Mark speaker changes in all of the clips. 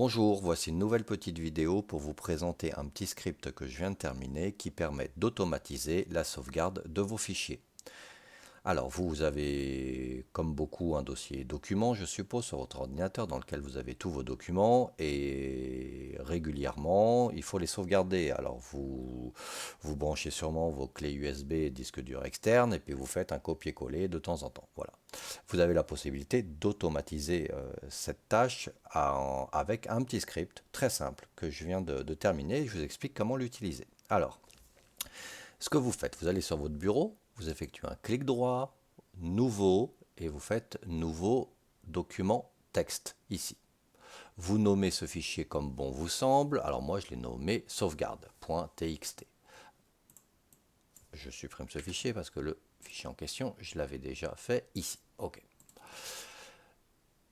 Speaker 1: Bonjour, voici une nouvelle petite vidéo pour vous présenter un petit script que je viens de terminer qui permet d'automatiser la sauvegarde de vos fichiers. Alors vous avez, comme beaucoup, un dossier document, je suppose, sur votre ordinateur dans lequel vous avez tous vos documents et régulièrement, il faut les sauvegarder. Alors vous branchez sûrement vos clés USB et disque dur externe et puis vous faites un copier-coller de temps en temps. Voilà. Vous avez la possibilité d'automatiser cette tâche avec un petit script très simple que je viens de terminer. Je vous explique comment l'utiliser. Alors, ce que vous faites, vous allez sur votre bureau, vous effectuez un clic droit, nouveau, et vous faites nouveau document texte ici. Vous nommez ce fichier comme bon vous semble. Alors moi, je l'ai nommé sauvegarde.txt. Je supprime ce fichier parce que le fichier en question, je l'avais déjà fait ici. OK.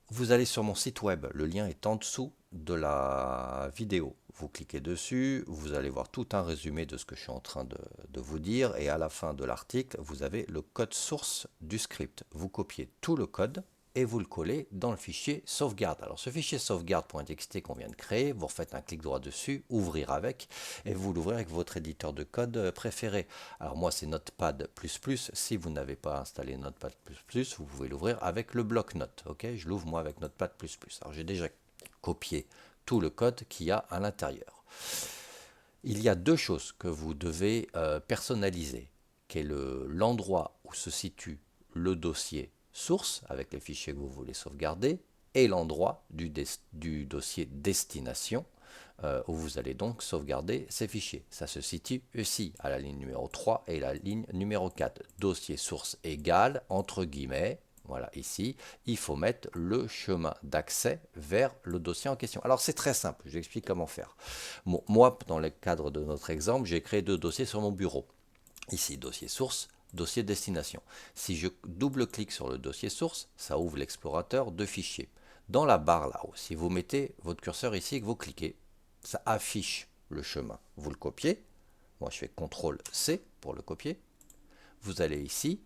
Speaker 1: Vous allez sur mon site web, le lien est en dessous de la vidéo. Vous cliquez dessus, vous allez voir tout un résumé de ce que je suis en train de vous dire et à la fin de l'article, vous avez le code source du script. Vous copiez tout le code et vous le collez dans le fichier sauvegarde. Alors ce fichier sauvegarde.txt qu'on vient de créer, vous refaites un clic droit dessus, ouvrir avec, et vous l'ouvrez avec votre éditeur de code préféré. Alors moi c'est Notepad++, si vous n'avez pas installé Notepad++, vous pouvez l'ouvrir avec le bloc-notes. Ok, je l'ouvre moi avec Notepad++. Alors j'ai déjà copié tout le code qu'il y a à l'intérieur. Il y a deux choses que vous devez personnaliser, qui est l'endroit où se situe le dossier source avec les fichiers que vous voulez sauvegarder et l'endroit du dossier destination où vous allez donc sauvegarder ces fichiers. Ça se situe ici à la ligne numéro 3 et la ligne numéro 4. Dossier source égale, entre guillemets, voilà, ici, il faut mettre le chemin d'accès vers le dossier en question. Alors c'est très simple, je vous explique comment faire. Bon, moi, dans le cadre de notre exemple, j'ai créé deux dossiers sur mon bureau. Ici, dossier source, dossier destination. Si je double-clique sur le dossier source, ça ouvre l'explorateur de fichiers. Dans la barre là-haut, si vous mettez votre curseur ici et que vous cliquez, ça affiche le chemin. Vous le copiez. Moi, je fais CTRL-C pour le copier. Vous allez ici,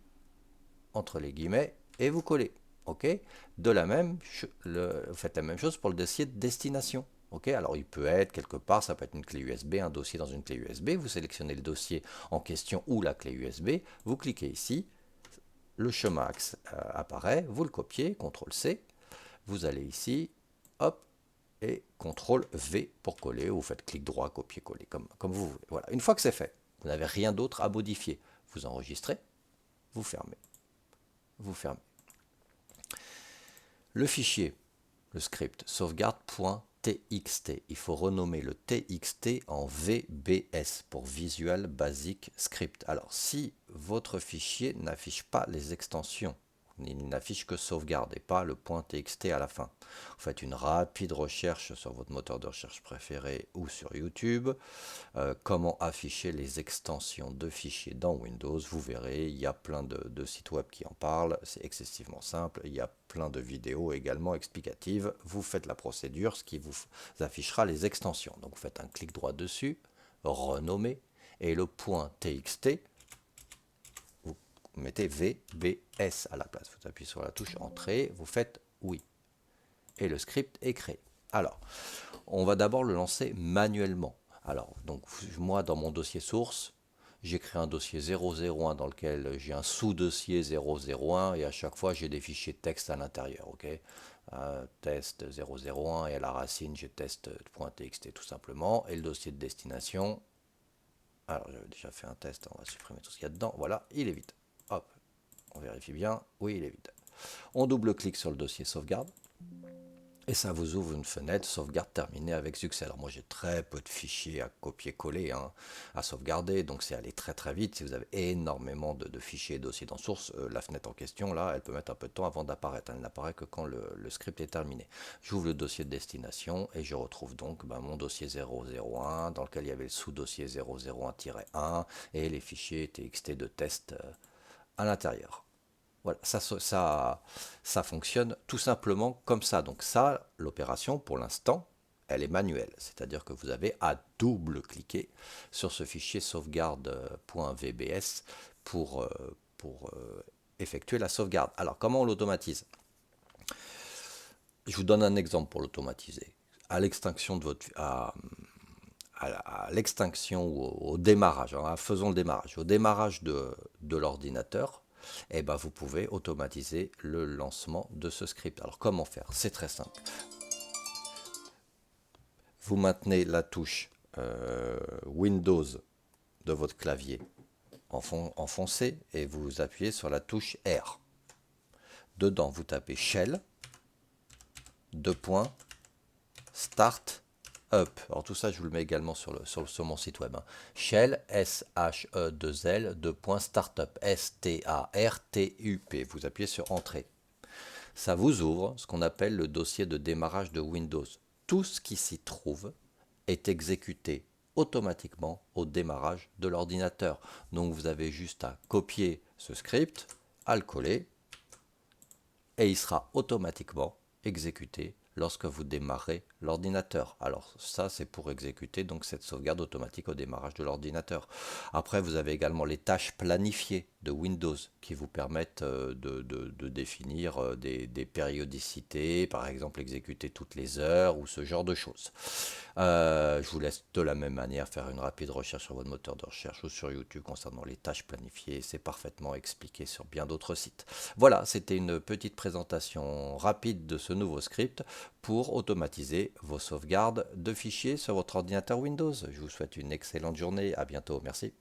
Speaker 1: entre les guillemets, et vous collez. OK. De la même, vous faites la même chose pour le dossier de destination. OK. Alors, il peut être quelque part, ça peut être une clé USB, un dossier dans une clé USB. Vous sélectionnez le dossier en question ou la clé USB. Vous cliquez ici. Le chemin apparaît. Vous le copiez. CTRL-C. Vous allez ici. Hop. Et CTRL V pour coller, ou vous faites clic droit, copier-coller, comme vous voulez. Voilà. Une fois que c'est fait, vous n'avez rien d'autre à modifier. Vous enregistrez, vous fermez, vous fermez. Le fichier, le script, sauvegarde.txt. Il faut renommer le txt en VBS pour Visual Basic Script. Alors, si votre fichier n'affiche pas les extensions, il n'affiche que sauvegarde et pas le .txt à la fin. Vous faites une rapide recherche sur votre moteur de recherche préféré ou sur YouTube. Comment afficher les extensions de fichiers dans Windows. Vous verrez, il y a plein de sites web qui en parlent. C'est excessivement simple. Il y a plein de vidéos également explicatives. Vous faites la procédure, ce qui vous affichera les extensions. Donc vous faites un clic droit dessus, renommer, et le .txt, vous mettez VBS à la place. Vous appuyez sur la touche Entrée, vous faites oui. Et le script est créé. Alors, on va d'abord le lancer manuellement. Alors, donc moi, dans mon dossier source, j'ai créé un dossier 001 dans lequel j'ai un sous-dossier 001 et à chaque fois, j'ai des fichiers de texte à l'intérieur. Ok, test 001 et à la racine, j'ai test.txt tout simplement. Et le dossier de destination, alors j'avais déjà fait un test, on va supprimer tout ce qu'il y a dedans. Voilà, il est vide. Hop, on vérifie bien. Oui, il est vide. On double-clique sur le dossier sauvegarde. Et ça vous ouvre une fenêtre sauvegarde terminée avec succès. Alors moi j'ai très peu de fichiers à copier-coller, à sauvegarder, donc c'est aller très très vite. Si vous avez énormément de fichiers et dossiers dans source, la fenêtre en question, là, elle peut mettre un peu de temps avant d'apparaître. Elle n'apparaît que quand le script est terminé. J'ouvre le dossier de destination et je retrouve donc mon dossier 001 dans lequel il y avait le sous-dossier 001-1 et les fichiers txt de test à l'intérieur. Voilà, ça fonctionne tout simplement comme ça. Donc ça, l'opération, pour l'instant, elle est manuelle. C'est-à-dire que vous avez à double-cliquer sur ce fichier sauvegarde.vbs pour effectuer la sauvegarde. Alors, comment on l'automatise? Je vous donne un exemple pour l'automatiser. à l'extinction de votre à l'extinction ou au démarrage, hein, faisons le démarrage, au démarrage de l'ordinateur, et ben vous pouvez automatiser le lancement de ce script. Alors comment faire? C'est très simple. Vous maintenez la touche Windows de votre clavier enfoncé et vous appuyez sur la touche R. Dedans, vous tapez Shell, deux points, Start, Up. Alors tout ça, je vous le mets également sur mon site web. Hein. Shell, S-H-E-2-L, deux points, Startup, S-T-A-R-T-U-P. Vous appuyez sur Entrée. Ça vous ouvre ce qu'on appelle le dossier de démarrage de Windows. Tout ce qui s'y trouve est exécuté automatiquement au démarrage de l'ordinateur. Donc vous avez juste à copier ce script, à le coller, et il sera automatiquement exécuté lorsque vous démarrez l'ordinateur. Alors ça, c'est pour exécuter donc cette sauvegarde automatique au démarrage de l'ordinateur. Après, vous avez également les tâches planifiées de Windows qui vous permettent de définir des périodicités, par exemple exécuter toutes les heures ou ce genre de choses. Je vous laisse de la même manière faire une rapide recherche sur votre moteur de recherche ou sur YouTube concernant les tâches planifiées. C'est parfaitement expliqué sur bien d'autres sites. Voilà, c'était une petite présentation rapide de ce nouveau script pour automatiser vos sauvegardes de fichiers sur votre ordinateur Windows. Je vous souhaite une excellente journée. À bientôt. Merci.